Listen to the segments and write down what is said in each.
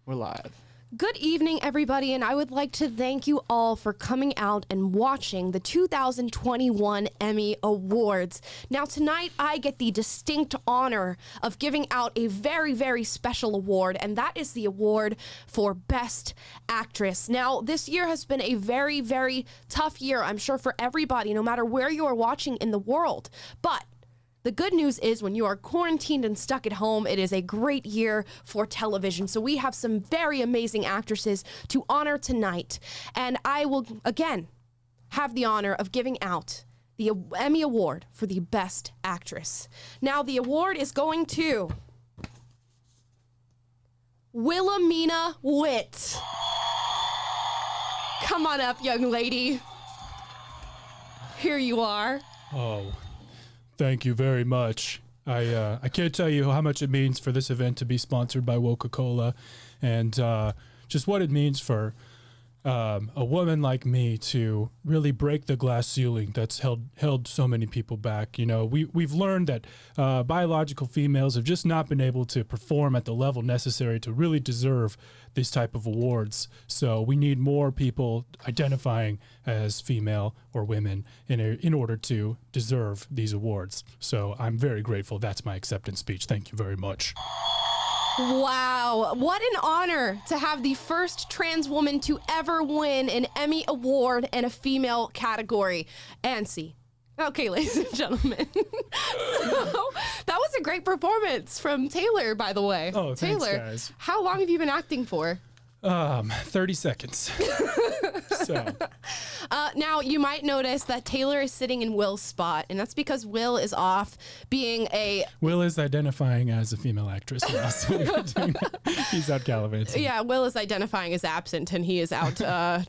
We're live. Good evening, everybody, and I would like to thank you all for coming out and watching the 2021 Emmy Awards. Now, tonight, I get the distinct honor of giving out a very, very special award, and that is the award for Best Actress. Now, this year has been a very, very tough year, I'm sure, for everybody, no matter where you are watching in the world. But the good news is when you are quarantined and stuck at home, it is a great year for television. So we have some very amazing actresses to honor tonight. And I will, again, have the honor of giving out the Emmy Award for the Best Actress. Now, the award is going to Will-amina Witt. Come on up, young lady. Here you are. Oh. Thank you very much. I can't tell you how much it means for this event to be sponsored by Coca-Cola, and just what it means for a woman like me to really break the glass ceiling that's held so many people back. You know, we've learned that biological females have just not been able to perform at the level necessary to really deserve these type of awards. So we need more people identifying as female or women in order to deserve these awards. So I'm very grateful. That's my acceptance speech. Thank you very much. Wow, what an honor to have the first trans woman to ever win an Emmy Award in a female category. Ansi. Okay, ladies and gentlemen. So, that was a great performance from Taylor, by the way. Oh, thanks, Taylor, guys. how long have you been acting for? 30 seconds. So. Now, you might notice that Taylor is sitting in Will's spot, and that's because Will is off being a... Will is identifying as a female actress now, so he's out gallivanting. Yeah, Will is identifying as absent, and he is out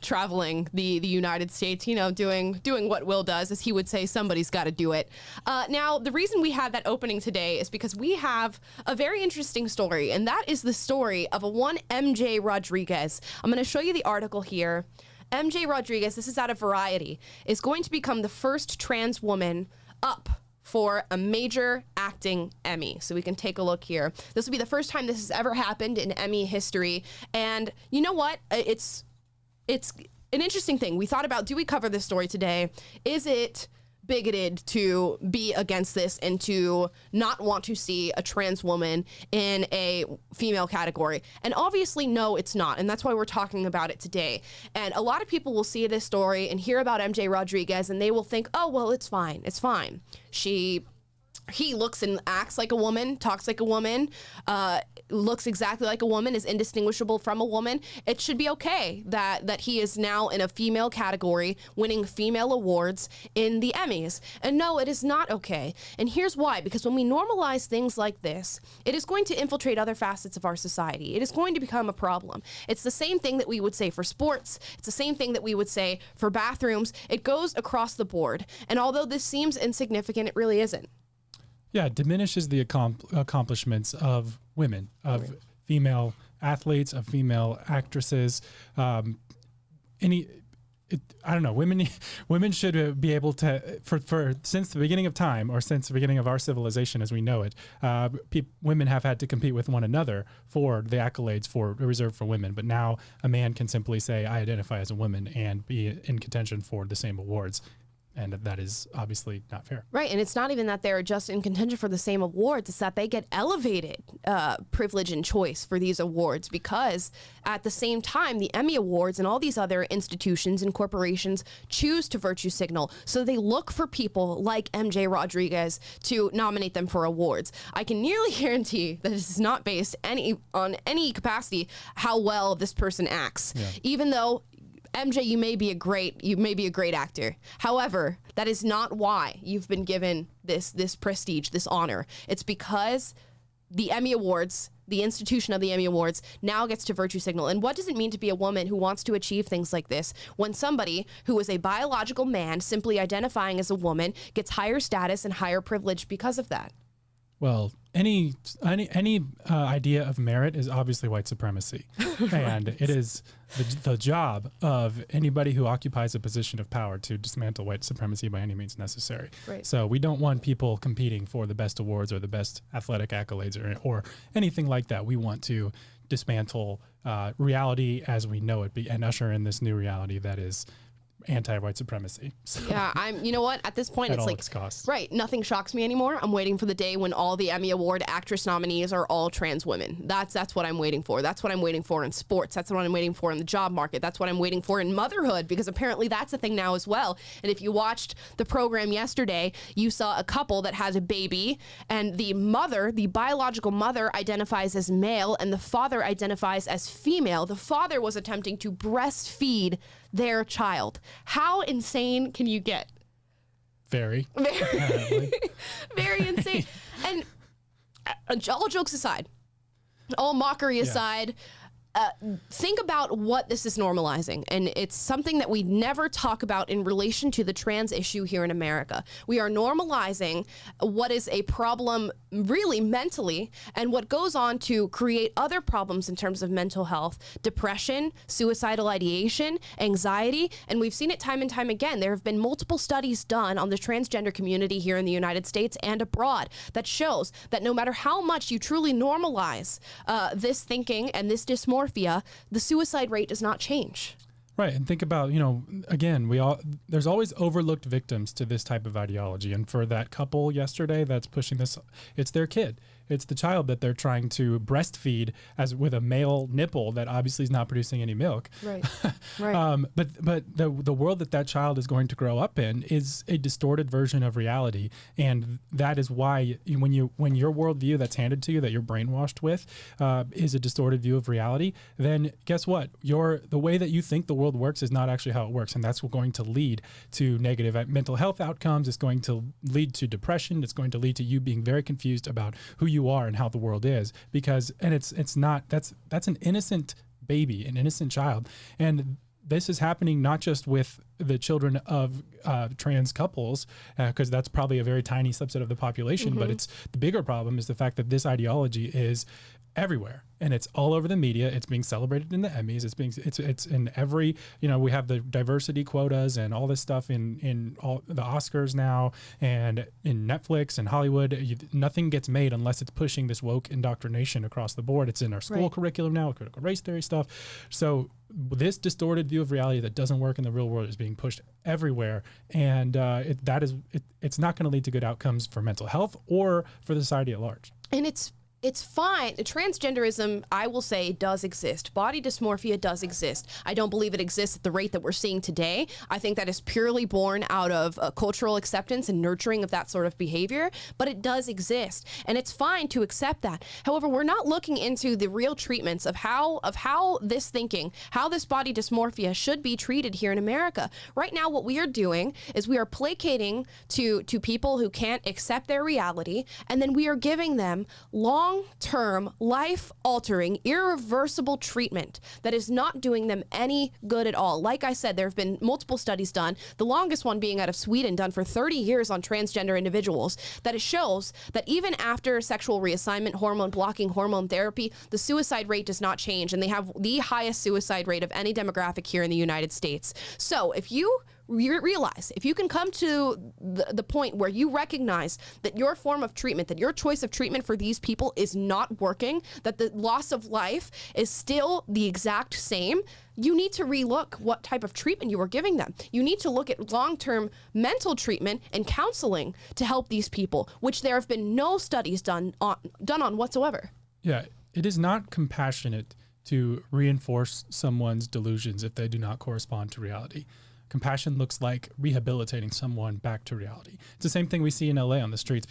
traveling the United States, you know, doing what Will does, as he would say, somebody's got to do it. Now, the reason we had that opening today is because we have a very interesting story, and that is the story of a one MJ Rodriguez. I'm going to show you the article here. MJ Rodriguez, this is out of Variety, is going to become the first trans woman up for a major acting Emmy. So we can take a look here. This will be the first time this has ever happened in Emmy history. And you know what? It's an interesting thing. We thought about, do we cover this story today? Is it bigoted to be against this and to not want to see a trans woman in a female category? And obviously, no, it's not. And that's why we're talking about it today. And a lot of people will see this story and hear about MJ Rodriguez and they will think, oh, well, it's fine. It's fine. He looks and acts like a woman, talks like a woman, looks exactly like a woman, is indistinguishable from a woman. It should be okay that he is now in a female category, winning female awards in the Emmys. And no, it is not okay. And here's why. Because when we normalize things like this, it is going to infiltrate other facets of our society. It is going to become a problem. It's the same thing that we would say for sports. It's the same thing that we would say for bathrooms. It goes across the board. And although this seems insignificant, it really isn't. Yeah, it diminishes the accomplishments of women, of female athletes, of female actresses. I don't know. Women should be able to, for since the beginning of time, or since the beginning of our civilization as we know it, women have had to compete with one another for the accolades reserved for women. But now a man can simply say, "I identify as a woman," and be in contention for the same awards. And that is obviously not fair. Right, and it's not even that they're just in contention for the same awards, it's that they get elevated privilege and choice for these awards, because at the same time, the Emmy Awards and all these other institutions and corporations choose to virtue signal. So they look for people like MJ Rodriguez to nominate them for awards. I can nearly guarantee that this is not based on any capacity how well this person acts, even though MJ, you may be a great actor. However, that is not why you've been given this prestige, this honor. It's because the Emmy Awards, the institution of the Emmy Awards, now gets to virtue signal. And what does it mean to be a woman who wants to achieve things like this when somebody who is a biological man simply identifying as a woman gets higher status and higher privilege because of that? Well, any idea of merit is obviously white supremacy, and it is the job of anybody who occupies a position of power to dismantle white supremacy by any means necessary. Right. So we don't want people competing for the best awards or the best athletic accolades or anything like that. We want to dismantle reality as we know it and usher in this new reality that is anti-white supremacy. So, yeah, you know what? At this point, it's like, right, nothing shocks me anymore. I'm waiting for the day when all the Emmy Award actress nominees are all trans women. That's what I'm waiting for. That's what I'm waiting for in sports. That's what I'm waiting for in the job market. That's what I'm waiting for in motherhood, because apparently that's a thing now as well. And if you watched the program yesterday, you saw a couple that has a baby, and the mother, the biological mother, identifies as male, and the father identifies as female. The father was attempting to breastfeed their child. How insane can you get? Very very insane. And all jokes aside, all mockery aside, think about what this is normalizing. And it's something that we never talk about in relation to the trans issue here in America. We are normalizing what is a problem really mentally, and what goes on to create other problems in terms of mental health, depression, suicidal ideation, anxiety. And we've seen it time and time again. There have been multiple studies done on the transgender community here in the United States and abroad that shows that no matter how much you truly normalize this thinking and this dysmorphia, the suicide rate does not change. Right. And think about, again, there's always overlooked victims to this type of ideology. And for that couple yesterday that's pushing this, it's their kid. It's the child that they're trying to breastfeed as with a male nipple that obviously is not producing any milk. Right. Right. But the world that child is going to grow up in is a distorted version of reality, and that is why when your worldview that's handed to you that you're brainwashed with is a distorted view of reality, then guess what? The way that you think the world works is not actually how it works, and that's going to lead to negative mental health outcomes. It's going to lead to depression. It's going to lead to you being very confused about who you are and how the world is, that's an innocent baby, an innocent child. And this is happening not just with the children of trans couples, because that's probably a very tiny subset of the population, but it's the bigger problem is the fact that this ideology is everywhere, and it's all over the media. It's being celebrated in the Emmys. It's in every, we have the diversity quotas and all this stuff in all the Oscars now, and in Netflix and Hollywood. Nothing gets made unless it's pushing this woke indoctrination across the board. It's in our school curriculum now, critical race theory stuff. So this distorted view of reality that doesn't work in the real world is being pushed everywhere, and it's not going to lead to good outcomes for mental health or for the society at large. And it's fine. Transgenderism, I will say, does exist. Body dysmorphia does exist. I don't believe it exists at the rate that we're seeing today. I think that is purely born out of cultural acceptance and nurturing of that sort of behavior, but it does exist, and it's fine to accept that. However, we're not looking into the real treatments of how this thinking, how this body dysmorphia should be treated here in America. Right now, what we are doing is we are placating to people who can't accept their reality, and then we are giving them long-term, life-altering, irreversible treatment that is not doing them any good at all. Like I said, there have been multiple studies done, the longest one being out of Sweden, done for 30 years on transgender individuals, that it shows that even after sexual reassignment, hormone blocking, hormone therapy, the suicide rate does not change, and they have the highest suicide rate of any demographic here in the United States. So if you realize, if you can come to the point where you recognize that your form of treatment, that your choice of treatment for these people is not working, that the loss of life is still the exact same, you need to relook what type of treatment you are giving them. You need to look at long-term mental treatment and counseling to help these people, which there have been no studies done on whatsoever. Yeah, it is not compassionate to reinforce someone's delusions if they do not correspond to reality. Compassion looks like rehabilitating someone back to reality. It's the same thing we see in LA on the streets.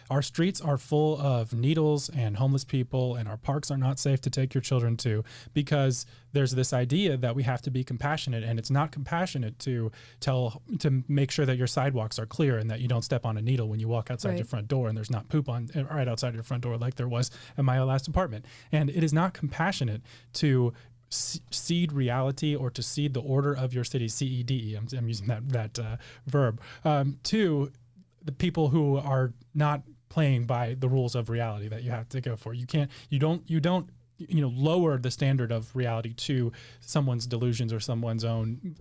Our streets are full of needles and homeless people, and our parks are not safe to take your children to, because there's this idea that we have to be compassionate, and it's not compassionate to make sure that your sidewalks are clear and that you don't step on a needle when you walk outside your front door and there's not poop on right outside your front door like there was at my last apartment. And it is not compassionate to cede reality or to cede the order of your city, CEDE, I'm using that verb, to the people who are not playing by the rules of reality that you have to go for. You don't lower the standard of reality to someone's delusions or someone's own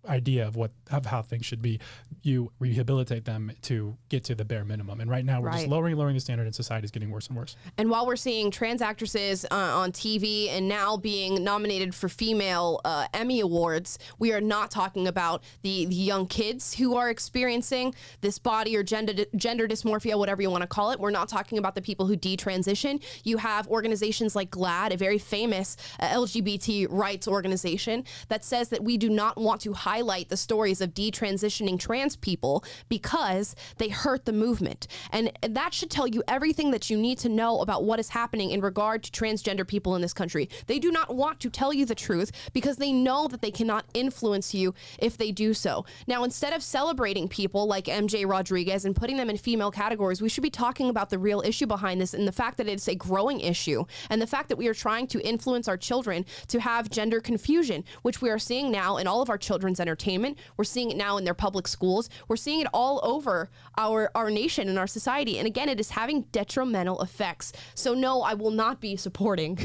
idea of how things should be. You rehabilitate them to get to the bare minimum. And right now we're just lowering the standard, and society is getting worse and worse. And while we're seeing trans actresses on TV and now being nominated for female Emmy Awards, we are not talking about the young kids who are experiencing this body or gender dysmorphia, whatever you want to call it. We're not talking about the people who detransition. You have organizations like GLAAD, a very famous LGBT rights organization, that says that we do not want to highlight the stories of detransitioning trans people because they hurt the movement. And that should tell you everything that you need to know about what is happening in regard to transgender people in this country. They do not want to tell you the truth because they know that they cannot influence you if they do so. Now, instead of celebrating people like MJ Rodriguez and putting them in female categories, we should be talking about the real issue behind this and the fact that it's a growing issue, and the fact that we are trying to influence our children to have gender confusion, which we are seeing now in all of our children's entertainment. We're seeing it now in their public schools. We're seeing it all over our nation and our society. And again, it is having detrimental effects. So no, I will not be supporting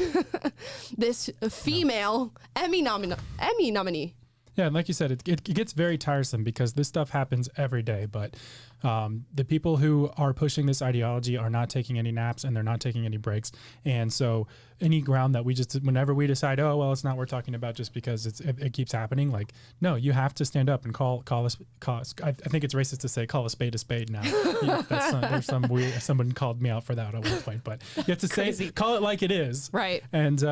this female Emmy nominee. Yeah, and like you said, it gets very tiresome because this stuff happens every day. But the people who are pushing this ideology are not taking any naps, and they're not taking any breaks. And so any ground that whenever we decide, oh, well, it's not worth talking about just because it keeps happening, like, no, you have to stand up and call us. I think it's racist to say call a spade now. There's someone called me out for that at one point, but you have to say, call it like it is. Right. And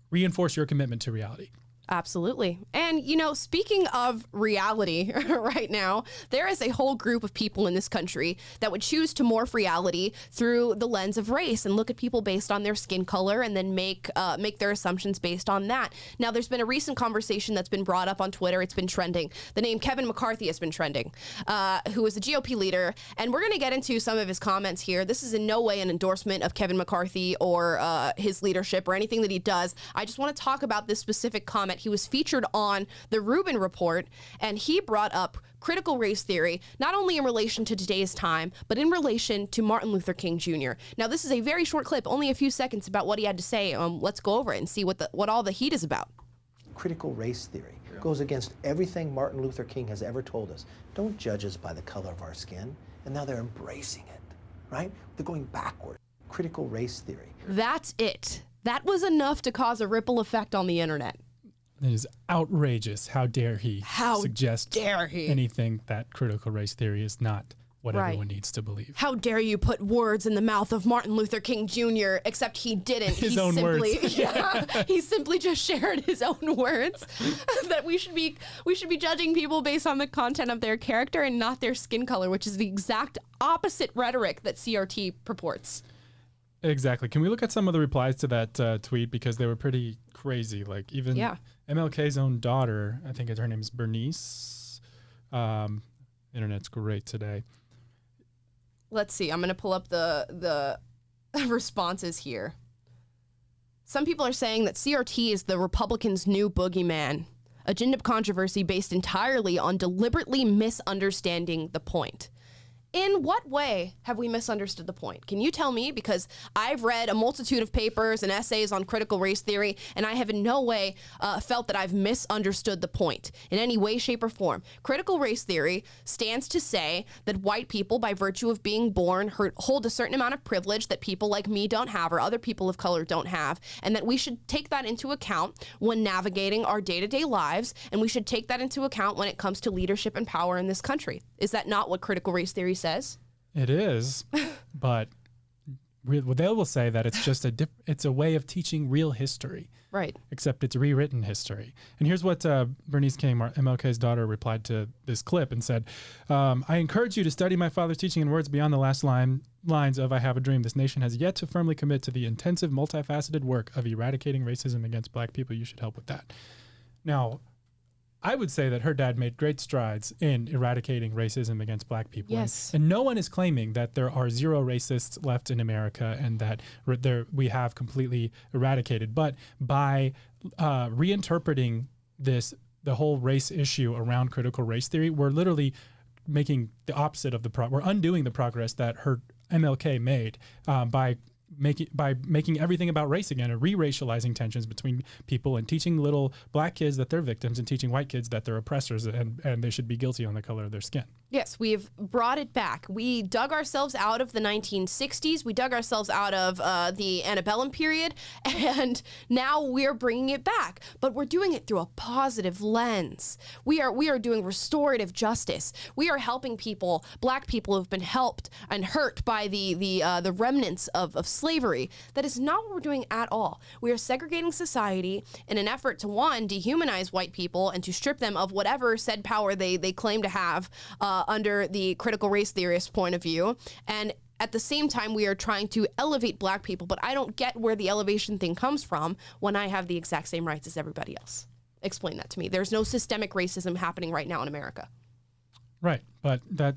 reinforce your commitment to reality. Absolutely. And, speaking of reality right now, there is a whole group of people in this country that would choose to morph reality through the lens of race and look at people based on their skin color and then make their assumptions based on that. Now, there's been a recent conversation that's been brought up on Twitter. It's been trending. The name Kevin McCarthy has been trending, who is a GOP leader. And we're going to get into some of his comments here. This is in no way an endorsement of Kevin McCarthy or his leadership or anything that he does. I just want to talk about this specific comment. He was featured on the Rubin Report, and he brought up critical race theory, not only in relation to today's time, but in relation to Martin Luther King Jr. Now, this is a very short clip, only a few seconds, about what he had to say. Let's go over it and see what all the heat is about. Critical race theory goes against everything Martin Luther King has ever told us. Don't judge us by the color of our skin. And now they're embracing it, right? They're going backward. Critical race theory. That's it. That was enough to cause a ripple effect on the internet. It is outrageous. How dare he suggest anything that critical race theory is not what everyone needs to believe. How dare you put words in the mouth of Martin Luther King Jr., except he didn't. His own words. He simply just shared his own words that we should be judging people based on the content of their character and not their skin color, which is the exact opposite rhetoric that CRT purports. Exactly. Can we look at some of the replies to that tweet, because they were pretty crazy? Like even MLK's own daughter, I think her name is Bernice. Internet's great today. Let's see. I'm going to pull up the responses here. Some people are saying that CRT is the Republicans' new boogeyman, a gin of controversy based entirely on deliberately misunderstanding the point. In what way have we misunderstood the point? Can you tell me? Because I've read a multitude of papers and essays on critical race theory, and I have in no way felt that I've misunderstood the point in any way, shape, or form. Critical race theory stands to say that white people, by virtue of being born, hold a certain amount of privilege that people like me don't have or other people of color don't have, and that we should take that into account when navigating our day-to-day lives, and we should take that into account when it comes to leadership and power in this country. Is that not what critical race theory says? It is, but they will say that it's just it's a way of teaching real history. Right. Except it's rewritten history. And here's what Bernice King, MLK's daughter, replied to this clip and said, I encourage you to study my father's teaching in words beyond the last lines of I Have a Dream. This nation has yet to firmly commit to the intensive, multifaceted work of eradicating racism against black people. You should help with that. Now, I would say that her dad made great strides in eradicating racism against black people. Yes. And no one is claiming that there are zero racists left in America and that we have completely eradicated. But by reinterpreting the whole race issue around critical race theory, we're literally making the opposite of we're undoing the progress that MLK made by making everything about race again and re-racializing tensions between people and teaching little black kids that they're victims and teaching white kids that they're oppressors and they should be guilty on the color of their skin. Yes, we've brought it back. We dug ourselves out of the 1960s. We dug ourselves out of the antebellum period, and now we're bringing it back. But we're doing it through a positive lens. We are doing restorative justice. We are helping people, black people who've been helped and hurt by the remnants of slavery. That is not what we're doing at all. We are segregating society in an effort to, one, dehumanize white people and to strip them of whatever said power they claim to have under the critical race theorist point of view. And at the same time, we are trying to elevate black people, but I don't get where the elevation thing comes from when I have the exact same rights as everybody else. Explain that to me. There's no systemic racism happening right now in America. Right. But that,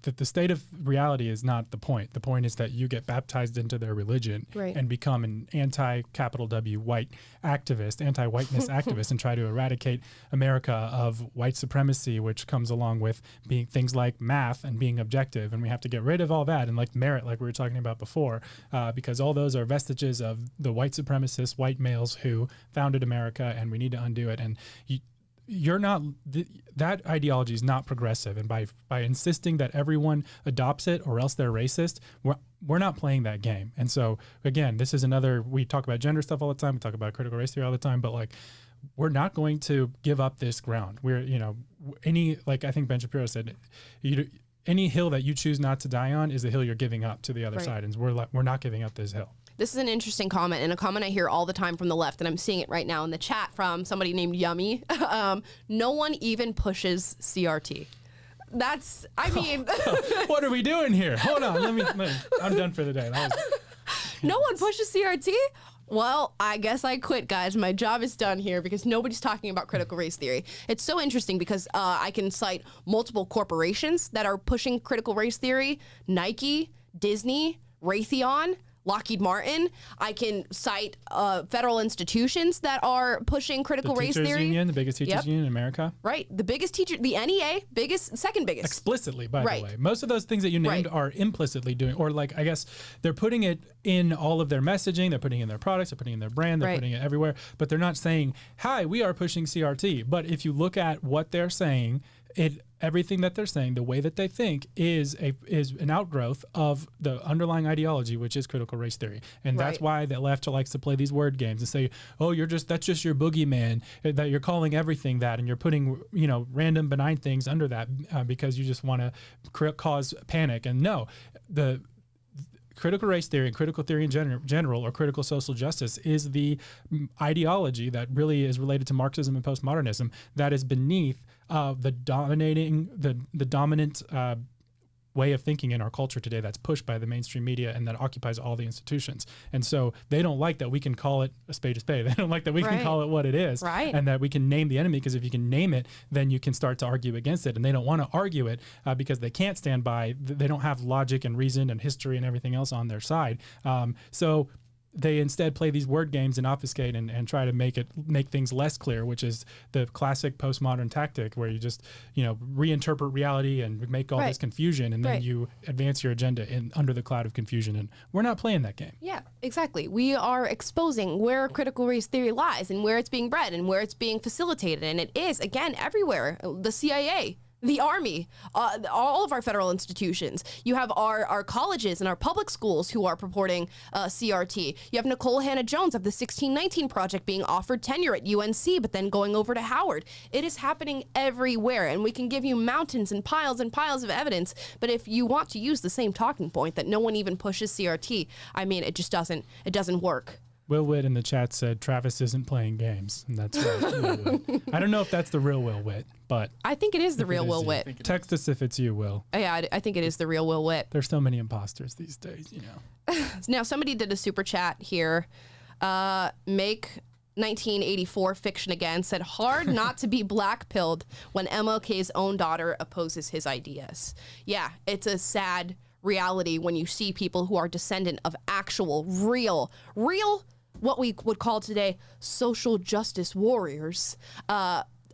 that the state of reality is not the point. The point is that you get baptized into their religion and become an anti-capital W white activist, anti-whiteness activist, and try to eradicate America of white supremacy, which comes along with being things like math and being objective. And we have to get rid of all that and like merit, like we were talking about before, because all those are vestiges of the white supremacist white males who founded America, and we need to undo it. And you're not, that ideology is not progressive. And by insisting that everyone adopts it or else they're racist, we're not playing that game. And so again, this is another, we talk about gender stuff all the time. We talk about critical race theory all the time, but like, we're not going to give up this ground. We're, like I think Ben Shapiro said, any hill that you choose not to die on is the hill you're giving up to the other side. And we're not giving up this hill. This is an interesting comment, and a comment I hear all the time from the left, and I'm seeing it right now in the chat from somebody named Yummy. No one even pushes CRT. That's, I mean... What are we doing here? Hold on, I'm done for the day. No one pushes CRT? Well, I guess I quit, guys. My job is done here because nobody's talking about critical race theory. It's so interesting because I can cite multiple corporations that are pushing critical race theory: Nike, Disney, Raytheon, Lockheed Martin. I can cite federal institutions that are pushing critical race theory. The teachers union, the biggest teachers union in America. Right. The biggest teacher, the NEA, second biggest. Explicitly, by the way. Most of those things that you named are implicitly doing, or like, I guess they're putting it in all of their messaging, they're putting it in their products, they're putting it in their brand, they're putting it everywhere, but they're not saying, hi, we are pushing CRT. But if you look at what they're saying, everything that they're saying, the way that they think is an outgrowth of the underlying ideology, which is critical race theory. And that's why the left likes to play these word games and say, oh, that's just your boogeyman, that you're calling everything that, and you're putting, random benign things under that because you just want to cause panic. And no, the critical race theory and critical theory in general, or critical social justice, is the ideology that really is related to Marxism and postmodernism that is beneath the dominant way of thinking in our culture today that's pushed by the mainstream media and that occupies all the institutions. And so they don't like that we can call it a spade. They don't like that we can call it what it is, and that we can name the enemy, because if you can name it, then you can start to argue against it. And they don't want to argue it because they can't stand by, they don't have logic and reason and history and everything else on their side. So they instead play these word games and obfuscate and try to make things less clear, which is the classic postmodern tactic where you just, reinterpret reality and make all this confusion, and then you advance your agenda under the cloud of confusion. And we're not playing that game. Yeah, exactly. We are exposing where critical race theory lies and where it's being bred and where it's being facilitated. And it is, again, everywhere. The CIA, the Army, all of our federal institutions. You have our colleges and our public schools who are purporting CRT. You have Nicole Hannah-Jones of the 1619 Project being offered tenure at UNC, but then going over to Howard. It is happening everywhere, and we can give you mountains and piles of evidence, but if you want to use the same talking point that no one even pushes CRT, I mean, it just doesn't work. Will Witt in the chat said Travis isn't playing games, and that's right. I don't know if that's the real Will Witt, but I think it is the real Will Witt. Text us if it's you, Will. Yeah, I think it is the real Will Witt. There's so many imposters these days, Now, somebody did a super chat here. Make 1984 fiction again, said hard not to be black-pilled when MLK's own daughter opposes his ideas. Yeah, it's a sad reality when you see people who are descendant of actual, real, what we would call today social justice warriors,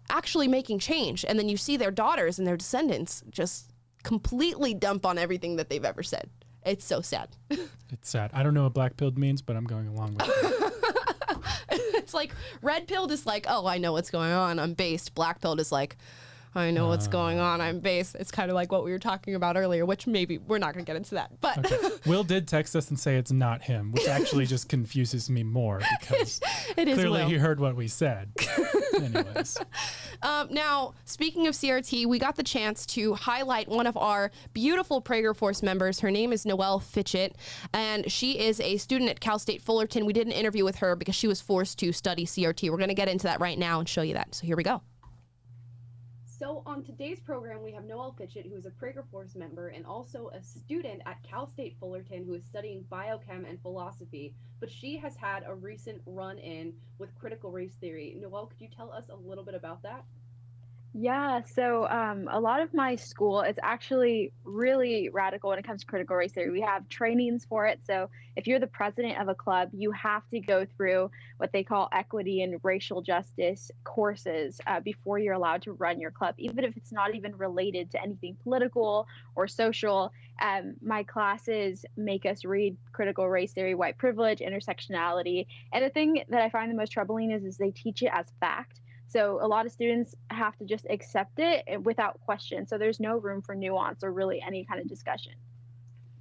actually making change. And then you see their daughters and their descendants just completely dump on everything that they've ever said. It's so sad. It's sad. I don't know what black pilled means, but I'm going along with it. It's like red pilled is like, oh, I know what's going on, I'm based. Black pilled is like, I know what's going on, I'm based. It's kind of like what we were talking about earlier, which maybe we're not going to get into that. But okay. Will did text us and say it's not him, which actually just confuses me more because it is clearly Will. he heard what we said. Anyways. Now, speaking of CRT, we got the chance to highlight one of our beautiful PragerFORCE members. Her name is Noelle Fitchett, and she is a student at Cal State Fullerton. We did an interview with her because she was forced to study CRT. We're going to get into that right now and show you that. So here we go. So on today's program, we have Noelle Fitchett, who is a PragerFORCE member and also a student at Cal State Fullerton who is studying biochem and philosophy, but she has had a recent run-in with critical race theory. Noelle, could you tell us a little bit about that? Yeah, so a lot of my school is actually really radical when it comes to critical race theory. We have trainings for it. So if you're the president of a club, you have to go through what they call equity and racial justice courses before you're allowed to run your club, even if it's not even related to anything political or social. My classes make us read critical race theory, white privilege, intersectionality. And the thing that I find the most troubling is they teach it as fact. So a lot of students have to just accept it without question. So there's no room for nuance or really any kind of discussion.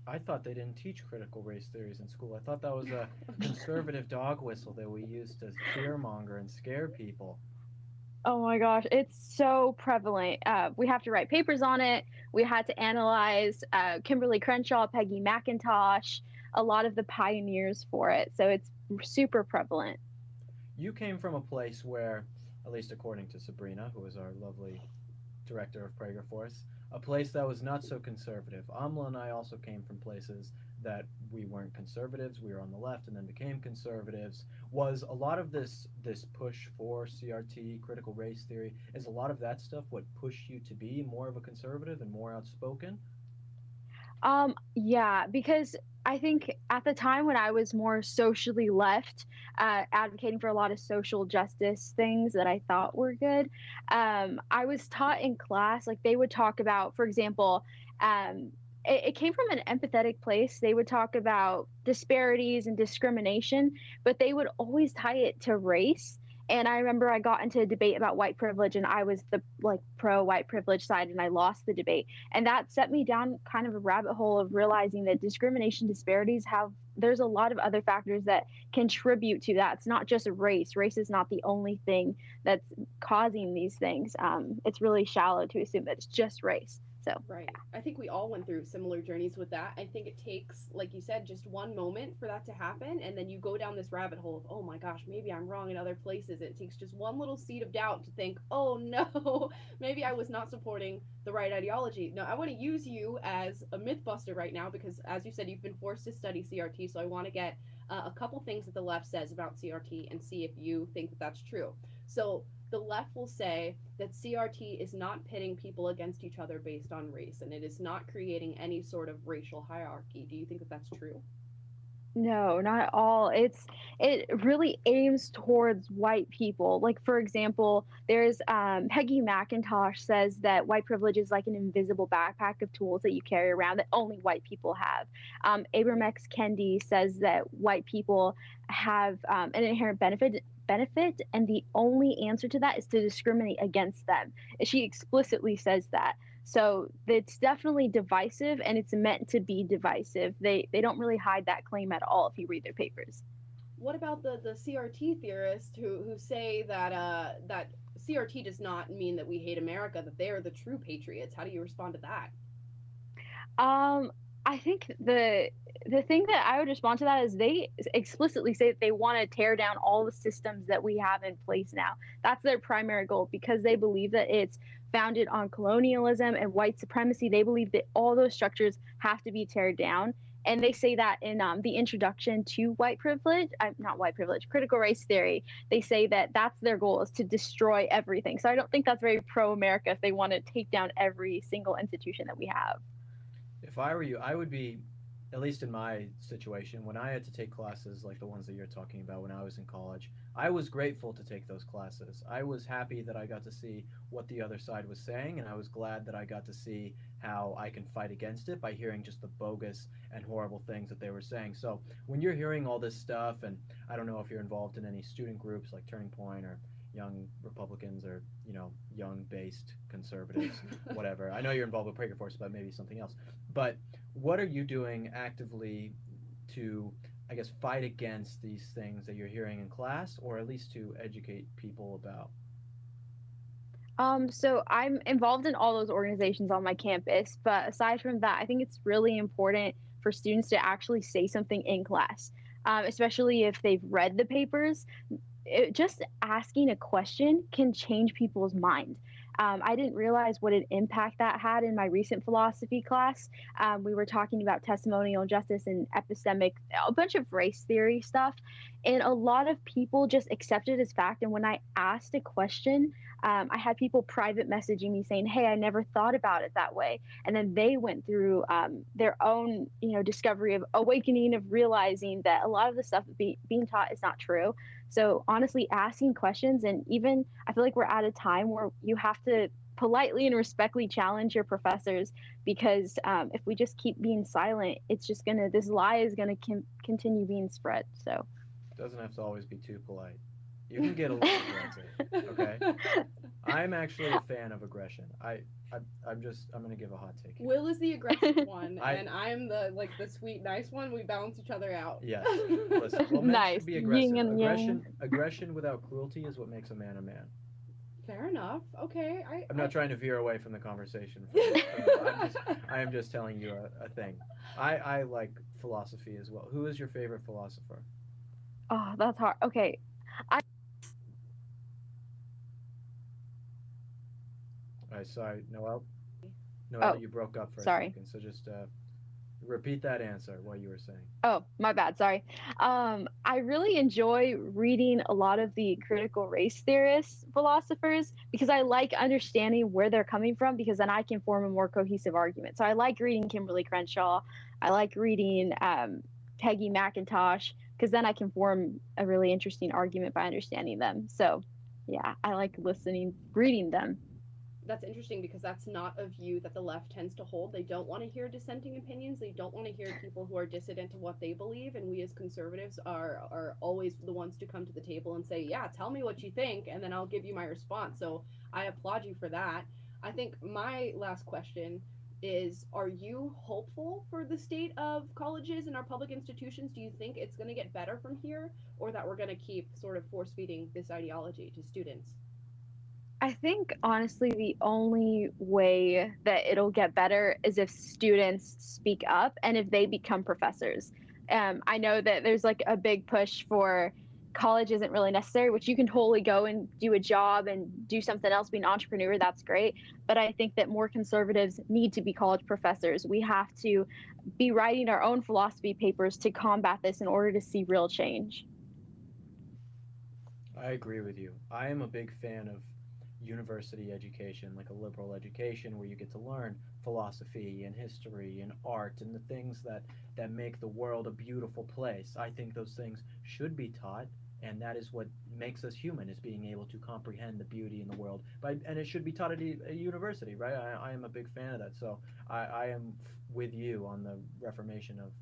I thought they didn't teach critical race theories in school. I thought that was a conservative dog whistle that we used to fearmonger and scare people. Oh my gosh, it's so prevalent. We have to write papers on it. We had to analyze Kimberly Crenshaw, Peggy McIntosh, a lot of the pioneers for it. So it's super prevalent. You came from a place where, at least according to Sabrina, who is our lovely director of PragerFORCE, a place that was not so conservative. Amala and I also came from places that we weren't conservatives, we were on the left and then became conservatives. Was a lot of this push for CRT, critical race theory, is a lot of that stuff what pushed you to be more of a conservative and more outspoken? Yeah, because I think at the time when I was more socially left, advocating for a lot of social justice things that I thought were good, I was taught in class, like they would talk about, for example, it came from an empathetic place. They would talk about disparities and discrimination, but they would always tie it to race. And I remember I got into a debate about white privilege and I was the pro white privilege side and I lost the debate. And that set me down kind of a rabbit hole of realizing that discrimination disparities there's a lot of other factors that contribute to that. It's not just race. Race is not the only thing that's causing these things. It's really shallow to assume that it's just race. So right. I think we all went through similar journeys with that. I think it takes, like you said, just one moment for that to happen, and then you go down this rabbit hole of, oh my gosh, maybe I'm wrong in other places. It takes just one little seed of doubt to think, oh no, maybe I was not supporting the right ideology. Now, I want to use you as a mythbuster right now because, as you said, you've been forced to study CRT, so I want to get a couple things that the left says about CRT and see if you think that that's true. So the left will say that CRT is not pitting people against each other based on race, and it is not creating any sort of racial hierarchy. Do you think that that's true? No, not at all. It really aims towards white people. Like, for example, there's Peggy McIntosh says that white privilege is like an invisible backpack of tools that you carry around that only white people have. Abram X. Kendi says that white people have an inherent benefit, and the only answer to that is to discriminate against them. She explicitly says that. So it's definitely divisive, and it's meant to be divisive. They don't really hide that claim at all if you read their papers. What about the CRT theorists who say that that CRT does not mean that we hate America, that they are the true patriots? How do you respond to that? I think the thing that I would respond to that is they explicitly say that they want to tear down all the systems that we have in place now. That's their primary goal because they believe that it's founded on colonialism and white supremacy. They believe that all those structures have to be teared down. And they say that in the introduction to critical race theory, they say that that's their goal, is to destroy everything. So I don't think that's very pro-America if they want to take down every single institution that we have. If I were you, I would be, at least in my situation, when I had to take classes like the ones that you're talking about when I was in college, I was grateful to take those classes. I was happy that I got to see what the other side was saying, and I was glad that I got to see how I can fight against it by hearing just the bogus and horrible things that they were saying. So when you're hearing all this stuff, and I don't know if you're involved in any student groups like Turning Point or Young Republicans or, you know, young-based conservatives, whatever. I know you're involved with PragerFORCE, but maybe something else. But what are you doing actively to, I guess, fight against these things that you're hearing in class, or at least to educate people about? So I'm involved in all those organizations on my campus, but aside from that, I think it's really important for students to actually say something in class, especially if they've read the papers. Just asking a question can change people's mind. I didn't realize what an impact that had in my recent philosophy class. We were talking about testimonial justice and epistemic, a bunch of race theory stuff. And a lot of people just accepted as fact. And when I asked a question, I had people private messaging me saying, "Hey, I never thought about it that way." And then they went through their own, discovery of awakening, of realizing that a lot of the stuff being taught is not true. So honestly, asking questions, and even I feel like we're at a time where you have to politely and respectfully challenge your professors, because if we just keep being silent, it's just this lie is gonna continue being spread. So It doesn't have to always be too polite. You can get a little aggressive, okay? I'm actually a fan of aggression. I'm gonna give a hot take here. Will is the aggressive one, and I'm the sweet, nice one. We balance each other out. Yes. Listen, well, men Nice. should be aggressive. Yin and yang. Aggression without cruelty is what makes a man a man. Fair enough. Okay. I'm not trying to veer away from the conversation. I am just telling you a thing. I like philosophy as well. Who is your favorite philosopher? Oh, that's hard. Okay. Sorry, Noelle. Noelle, Oh, you broke up for sorry. a second, so just repeat that answer. What you were saying. Oh, my bad. Sorry. I really enjoy reading a lot of the critical race theorists, philosophers, because I like understanding where they're coming from, because then I can form a more cohesive argument. So I like reading Kimberly Crenshaw. I like reading Peggy McIntosh, because then I can form a really interesting argument by understanding them. So yeah, I like reading them. That's interesting, because that's not a view that the left tends to hold. They don't want to hear dissenting opinions. They don't want to hear people who are dissident to what they believe. And we as conservatives are always the ones to come to the table and say, yeah, tell me what you think, and then I'll give you my response. So I applaud you for that. I think my last question is, are you hopeful for the state of colleges and our public institutions? Do you think it's going to get better from here, or that we're going to keep sort of force feeding this ideology to students? I think honestly, the only way that it'll get better is if students speak up and if they become professors. I know that there's like a big push for college isn't really necessary, which you can totally go and do a job and do something else, be an entrepreneur. That's great. But I think that more conservatives need to be college professors. We have to be writing our own philosophy papers to combat this in order to see real change. I agree with you. I am a big fan of university education, like a liberal education where you get to learn philosophy and history and art and the things that make the world a beautiful place. I think those things should be taught, and that is what makes us human, is being able to comprehend the beauty in the world. And it should be taught at a university, right? I am a big fan of that. So I am with you on the reformation of,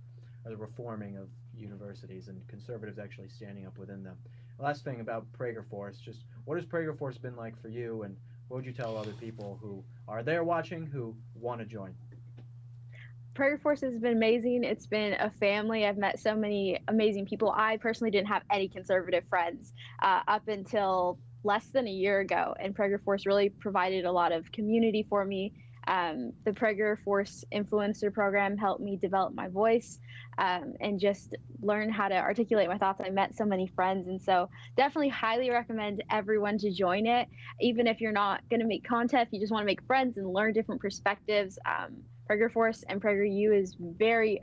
or the reforming of universities, and conservatives actually standing up within them. Last thing about PragerFORCE, just what has PragerFORCE been like for you, and what would you tell other people who are there watching who want to join? PragerFORCE has been amazing. It's been a family. I've met so many amazing people. I personally didn't have any conservative friends up until less than a year ago, and PragerFORCE really provided a lot of community for me. The PragerFORCE influencer program helped me develop my voice and just learn how to articulate my thoughts. I met so many friends, and so definitely highly recommend everyone to join it. Even if you're not going to make content, if you just want to make friends and learn different perspectives, PragerFORCE and PragerU is very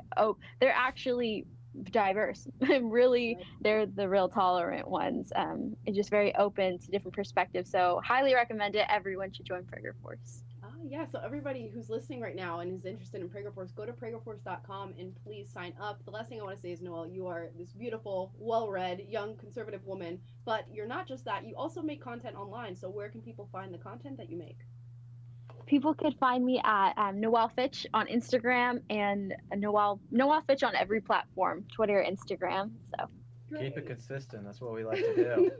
they're actually diverse. Really, they're the real tolerant ones. And just very open to different perspectives. So highly recommend it. Everyone should join PragerFORCE. Yeah, so everybody who's listening right now and is interested in PragerFORCE, go to PragerFORCE.com and please sign up. The last thing I want to say is, Noelle, you are this beautiful, well-read, young, conservative woman, but you're not just that. You also make content online, so where can people find the content that you make? People could find me at Noelle Fitch on Instagram and Noelle Fitch on every platform, Twitter, Instagram. So Keep it consistent. That's what we like to do.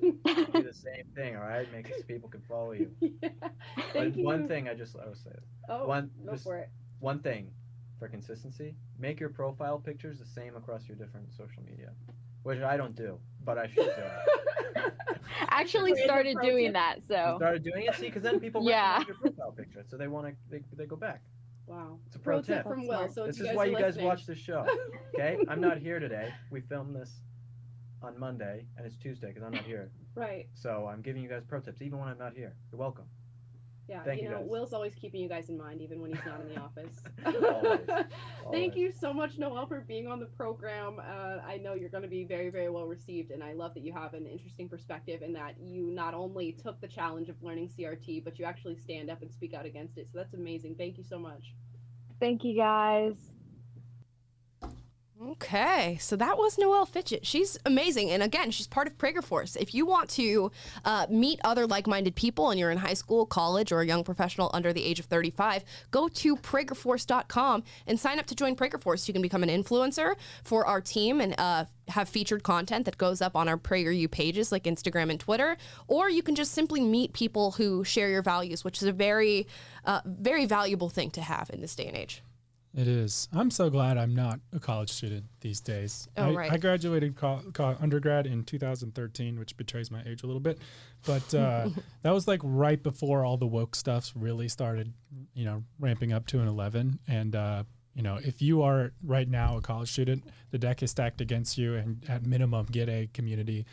Do the same thing, all right? Make it so people can follow you. Yeah. But Thank you. one thing I will say it. Oh, go for it. One thing for consistency, make your profile pictures the same across your different social media, which I don't do, but I should do. I actually started doing that. You So started doing it, see, because then people recognize your profile picture, so they want to they go back. Wow. It's a pro tip from Will. So this if is why you guys listening. watch this show. Okay, I'm not here today. We filmed this on Monday, and it's Tuesday because I'm not here. Right. So I'm giving you guys pro tips even when I'm not here. You're welcome. Yeah, Thank you you know, guys. Will's always keeping you guys in mind, even when he's not in the office. Always. Thank you so much, Noelle, for being on the program. I know you're going to be very, very well received, and I love that you have an interesting perspective in that you not only took the challenge of learning CRT, but you actually stand up and speak out against it. So that's amazing. Thank you so much. thank you guys. Okay, so that was Noelle Fitchett. She's amazing, and again, she's part of PragerFORCE. If you want to meet other like-minded people and you're in high school, college, or a young professional under the age of 35, go to PragerFORCE.com and sign up to join PragerFORCE. You can become an influencer for our team and have featured content that goes up on our PragerU pages like Instagram and Twitter, or you can just simply meet people who share your values, which is a very, very valuable thing to have in this day and age. It is. I'm so glad I'm not a college student these days. Oh, right. I graduated undergrad in 2013, which betrays my age a little bit. But that was like right before all the woke stuffs really started, ramping up to an 11. And, if you are right now a college student, the deck is stacked against you, and at minimum get a community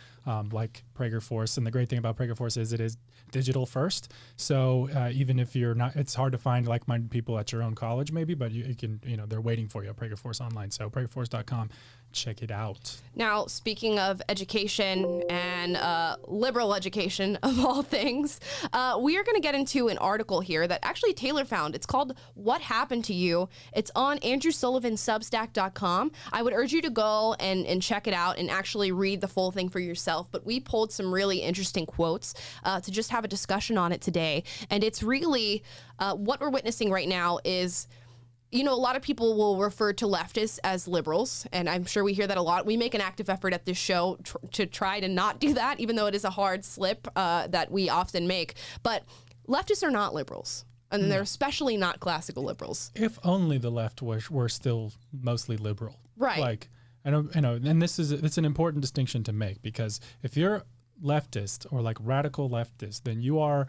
like PragerFORCE. And the great thing about PragerFORCE is it is digital first. So even if you're not, it's hard to find like-minded people at your own college maybe, but you can, they're waiting for you at PragerFORCE online. So PragerFORCE.com, check it out. Now, speaking of education and liberal education of all things, we are going to get into an article here that actually Taylor found. It's called What Happened to You? It's on AndrewSullivanSubstack.com. I would urge you to go and check it out and actually read the full thing for yourself. But we pulled some really interesting quotes to just have a discussion on it today. And it's really what we're witnessing right now is, a lot of people will refer to leftists as liberals, and I'm sure we hear that a lot. We make an active effort at this show to try to not do that, even though it is a hard slip that we often make. But leftists are not liberals, and they're especially not classical liberals. If only the left were still mostly liberal. Right. Like, I know, and it's an important distinction to make, because if you're leftist or like radical leftist, then you are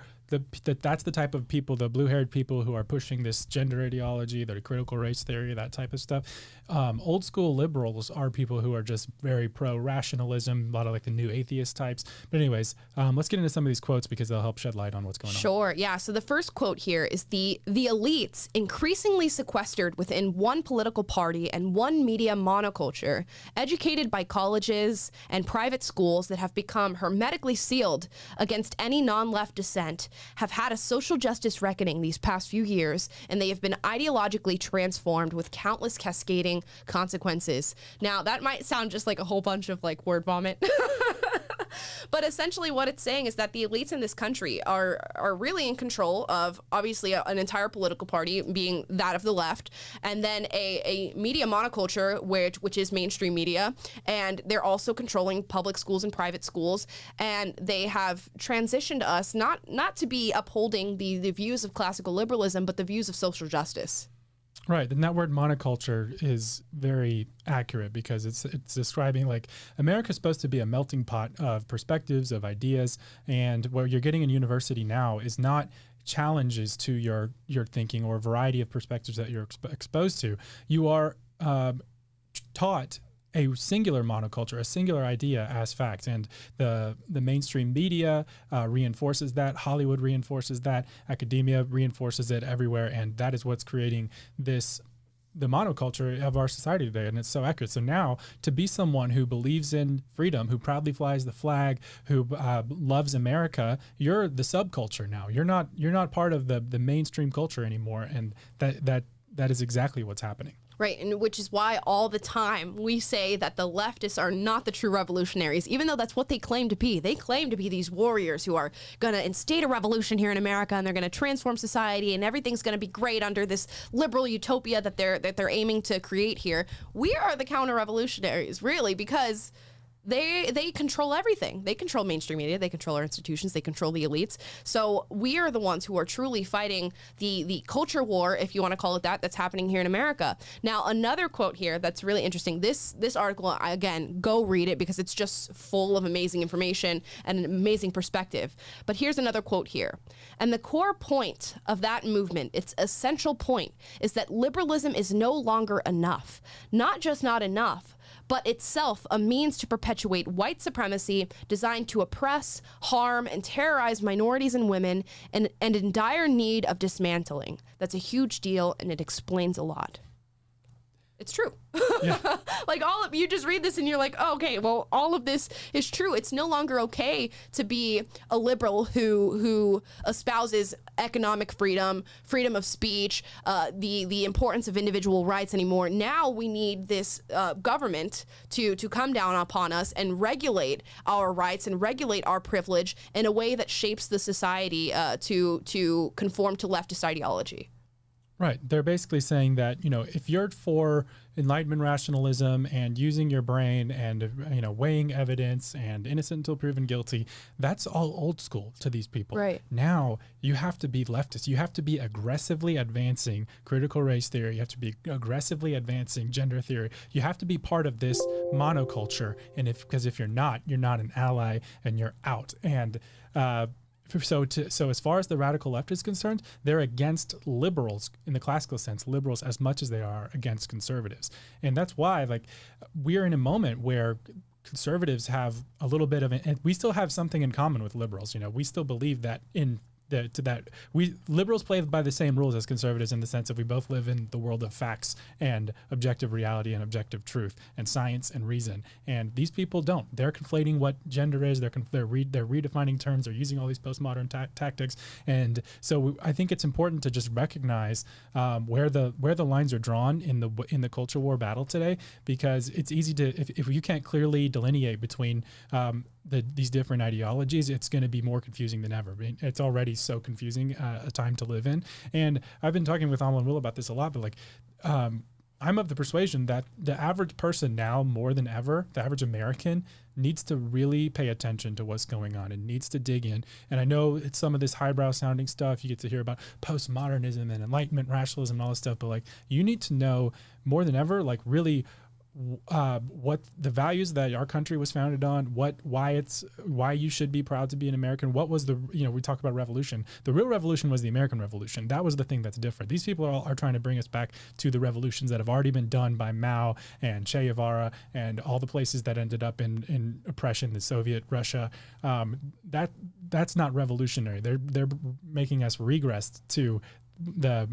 that's the type of people, the blue-haired people who are pushing this gender ideology, the critical race theory, that type of stuff. Old school liberals are people who are just very pro-rationalism, a lot of like the new atheist types. But anyways, let's get into some of these quotes because they'll help shed light on what's going on. Sure, yeah. So the first quote here is the elites increasingly sequestered within one political party and one media monoculture, educated by colleges and private schools that have become hermetically sealed against any non-left dissent, have had a social justice reckoning these past few years, and they have been ideologically transformed with countless cascading consequences. Now, that might sound just like a whole bunch of like word vomit. But essentially what it's saying is that the elites in this country are really in control of, obviously, an entire political party, being that of the left, and then a media monoculture, which is mainstream media, and they're also controlling public schools and private schools, and they have transitioned us not to be upholding the views of classical liberalism, but the views of social justice. Right, and that word monoculture is very accurate because it's describing like America's supposed to be a melting pot of perspectives, of ideas, and what you're getting in university now is not challenges to your thinking or a variety of perspectives that you're exposed to. You are taught a singular monoculture, a singular idea as fact, and the mainstream media reinforces that, Hollywood reinforces that, academia reinforces it everywhere, and that is what's creating the monoculture of our society today, and it's so accurate. So now, to be someone who believes in freedom, who proudly flies the flag, who loves America, you're the subculture now. You're not part of the mainstream culture anymore, and that is exactly what's happening. Right, and which is why all the time we say that the leftists are not the true revolutionaries, even though that's what they claim to be. They claim to be these warriors who are going to instate a revolution here in America, and they're going to transform society, and everything's going to be great under this liberal utopia that they're aiming to create here. We are the counter-revolutionaries, really, because they control everything. They control mainstream media. They control our institutions. They control the elites. So we are the ones who are truly fighting the culture war, if you want to call it that, that's happening here in America. Now, another quote here that's really interesting. This article, again, go read it because it's just full of amazing information and an amazing perspective. But here's another quote here. And the core point of that movement, its essential point, is that liberalism is no longer enough. Not just not enough, but itself a means to perpetuate white supremacy designed to oppress, harm, and terrorize minorities and women, and in dire need of dismantling. That's a huge deal, and it explains a lot. It's true. Yeah. Like all of you just read this and you're like, oh, okay, well, all of this is true. It's no longer okay to be a liberal who espouses economic freedom, freedom of speech, the importance of individual rights anymore. Now we need this government to come down upon us and regulate our rights and regulate our privilege in a way that shapes the society to conform to leftist ideology. Right. They're basically saying that, if you're for Enlightenment rationalism and using your brain and, weighing evidence and innocent until proven guilty, that's all old school to these people. Right. Now you have to be leftist. You have to be aggressively advancing critical race theory. You have to be aggressively advancing gender theory. You have to be part of this monoculture. And because if you're not an ally and you're out. And, So as far as the radical left is concerned, they're against liberals in the classical sense, liberals as much as they are against conservatives. And that's why, we're in a moment where conservatives have a little bit of and we still have something in common with liberals. We still believe that liberals play by the same rules as conservatives in the sense that we both live in the world of facts and objective reality and objective truth and science and reason. And these people don't. They're conflating what gender is. They're redefining terms. They're using all these postmodern tactics. And so I think it's important to just recognize where the lines are drawn in the culture war battle today, because it's easy to if you can't clearly delineate between these different ideologies, it's going to be more confusing than ever. It's already so confusing a time to live in. And I've been talking with Amala and Will about this a lot, but I'm of the persuasion that the average person now more than ever, the average American, needs to really pay attention to what's going on and needs to dig in. And I know it's some of this highbrow sounding stuff. You get to hear about postmodernism and Enlightenment rationalism and all this stuff, but you need to know more than ever, really what the values that our country was founded on, why you should be proud to be an American. What was we talk about revolution. The real revolution was the American Revolution. That was the thing that's different. These people are trying to bring us back to the revolutions that have already been done by Mao and Che Guevara and all the places that ended up in oppression, the Soviet Russia. That's not revolutionary. They're making us regress to the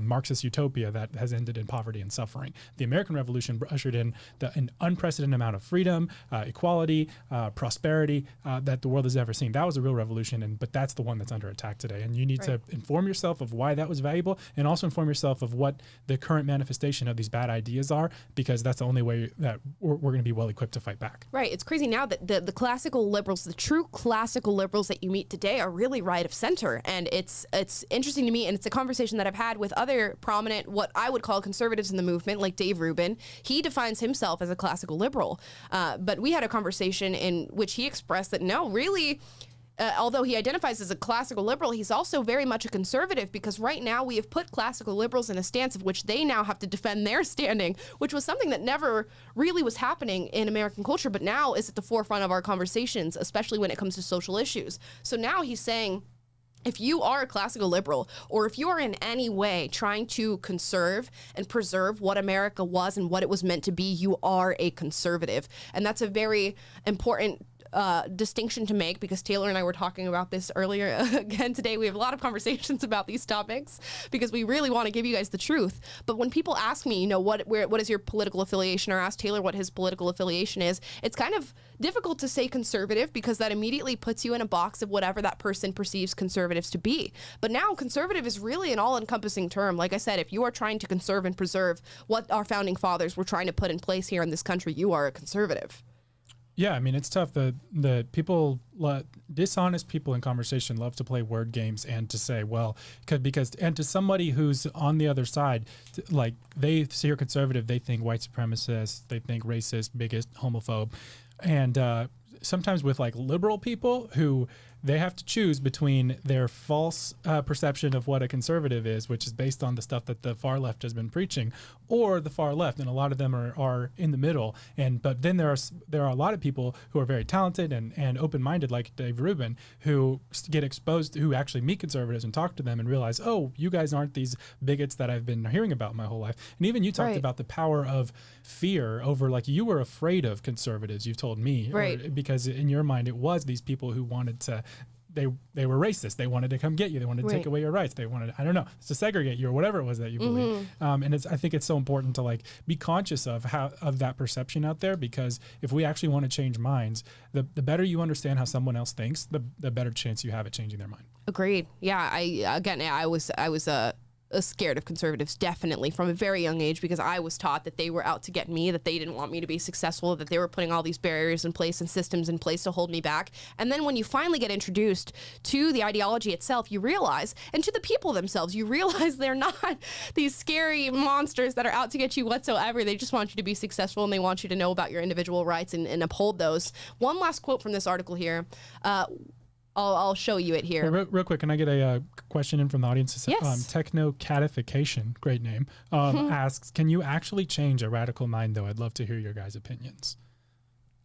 Marxist utopia that has ended in poverty and suffering. The American Revolution ushered in an unprecedented amount of freedom, equality, prosperity that the world has ever seen. That was a real revolution, but that's the one that's under attack today. And you need to inform yourself of why that was valuable, and also inform yourself of what the current manifestation of these bad ideas are, because that's the only way that we're going to be well equipped to fight back. Right. It's crazy now that the classical liberals, the true classical liberals that you meet today, are really right of center, and it's interesting to me. And it's a conversation that I've had with other prominent, what I would call conservatives in the movement, like Dave Rubin. He defines himself as a classical liberal. But we had a conversation in which he expressed that no, really, although he identifies as a classical liberal, he's also very much a conservative, because right now we have put classical liberals in a stance of which they now have to defend their standing, which was something that never really was happening in American culture, but now is at the forefront of our conversations, especially when it comes to social issues. So now he's saying, if you are a classical liberal, or if you are in any way trying to conserve and preserve what America was and what it was meant to be, you are a conservative. And that's a very important distinction to make, because Taylor and I were talking about this earlier again today. We have a lot of conversations about these topics because we really want to give you guys the truth. But when people ask me, what is your political affiliation, or ask Taylor what his political affiliation is, it's kind of difficult to say conservative because that immediately puts you in a box of whatever that person perceives conservatives to be. But now conservative is really an all-encompassing term. Like I said, if you are trying to conserve and preserve what our founding fathers were trying to put in place here in this country, you are a conservative. Yeah, I mean, it's tough. The people, dishonest people in conversation love to play word games and to say, well, because to somebody who's on the other side, like they see you're conservative, they think white supremacist, they think racist, bigot, homophobe. And sometimes with like liberal people who they have to choose between their false perception of what a conservative is, which is based on the stuff that the far left has been preaching, or the far left, and a lot of them are in the middle. But then there are a lot of people who are very talented and open-minded, like Dave Rubin, who get exposed, who actually meet conservatives and talk to them and realize, oh, you guys aren't these bigots that I've been hearing about my whole life. And even you talked about the power of fear over, like, you were afraid of conservatives, you've told me, right? Because in your mind it was these people who wanted to. They were racist. They wanted to come get you. They wanted to take away your rights. They wanted, I don't know, to segregate you or whatever it was that you believe. And I think it's so important to like be conscious of that perception out there, because if we actually want to change minds, the better you understand how someone else thinks, the better chance you have at changing their mind. Agreed. Yeah. I was scared of conservatives, definitely, from a very young age, because I was taught that they were out to get me, that they didn't want me to be successful, that they were putting all these barriers in place and systems in place to hold me back. And then when you finally get introduced to the ideology itself, you realize, and to the people themselves, you realize they're not these scary monsters that are out to get you whatsoever. They just want you to be successful, and they want you to know about your individual rights and uphold those. One last quote from this article here. I'll show you it here. Hey, real quick, can I get a question in from the audience? Yes. Techno-catification, great name, asks, can you actually change a radical mind, though? I'd love to hear your guys' opinions.